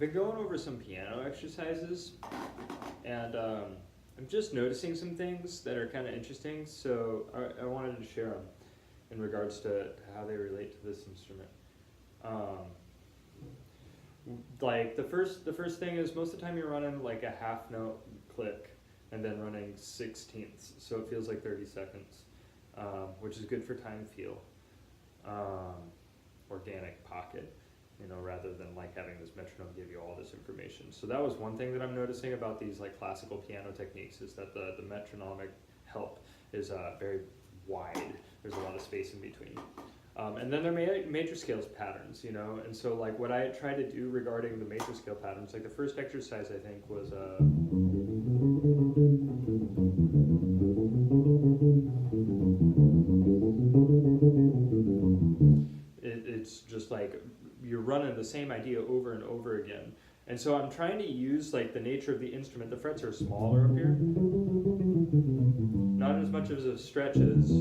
been going over some piano exercises, and I'm just noticing some things that are kind of interesting, so I wanted to share them in regards to how they relate to this instrument. Like the first thing is most of the time you're running like a half note click and then running 16ths, so it feels like 30 seconds, which is good for time feel, organic pocket, you know, rather than like having this metronome give you all this information. So that was one thing that I'm noticing about these like classical piano techniques, is that the metronomic help is very wide. There's a lot of space in between. And then there are major scales patterns, you know, and so like what I tried to do regarding the major scale patterns, like the first exercise I think was it's just like you're running the same idea over and over again. And so I'm trying to use like the nature of the instrument. The frets are smaller up here, not as much as a stretch is,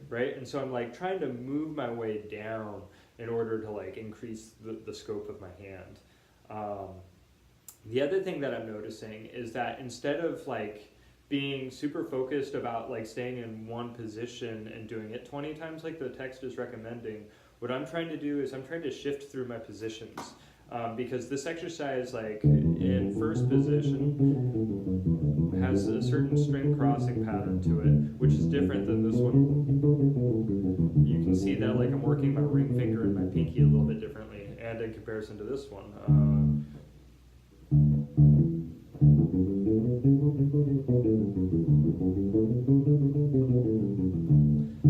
right? And so I'm like trying to move my way down in order to like increase the scope of my hand. The other thing that I'm noticing is that instead of like being super focused about like staying in one position and doing it 20 times like the text is recommending, what I'm trying to do is I'm trying to shift through my positions, because this exercise, like in first position, has a certain string crossing pattern to it, which is different than this one. You can see that like I'm working my ring finger and my pinky a little bit differently, and in comparison to this one.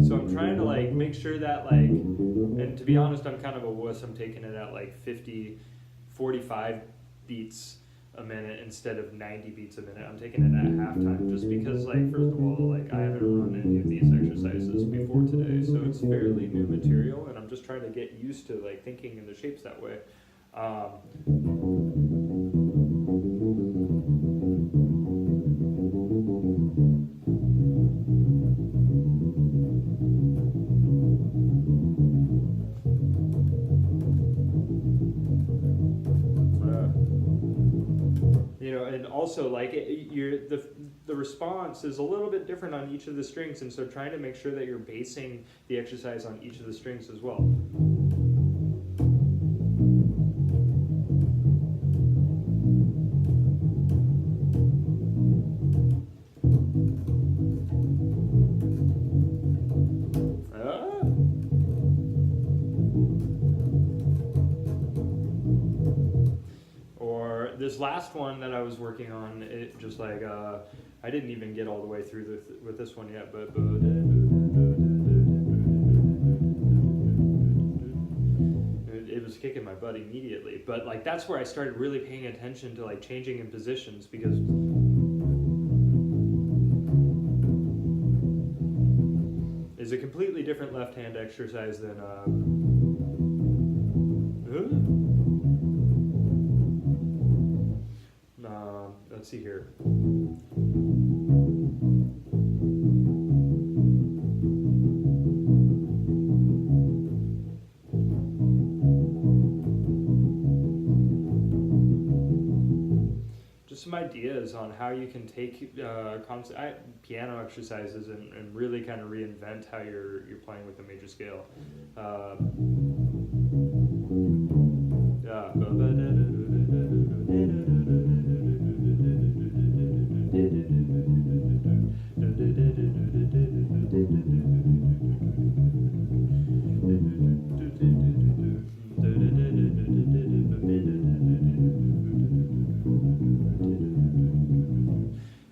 So I'm trying to like make sure that like, and to be honest, I'm kind of a wuss. I'm taking it at like 45 beats a minute instead of 90 beats a minute. I'm taking it at halftime just because like, first of all, like I haven't run any of these exercises before today, so it's fairly new material, and I'm just trying to get used to like thinking in the shapes that way. You know, and also like the response is a little bit different on each of the strings, and so trying to make sure that you're basing the exercise on each of the strings as well. Or this last one that I was working on, it just like I didn't even get all the way through with this one yet, but it was kicking my butt immediately. But like that's where I started really paying attention to like changing in positions, because it's a completely different left hand exercise than let's see here. Just some ideas on how you can take piano exercises and really kind of reinvent how you're playing with the major scale.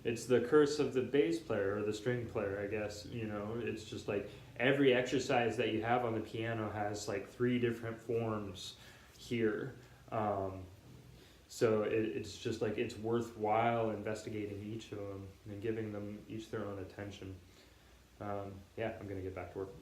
It's the curse of the bass player or the string player, I guess. You know, it's just like every exercise that you have on the piano has like 3 different forms here. So it's just like it's worthwhile investigating each of them and giving them each their own attention. Yeah, I'm gonna get back to work.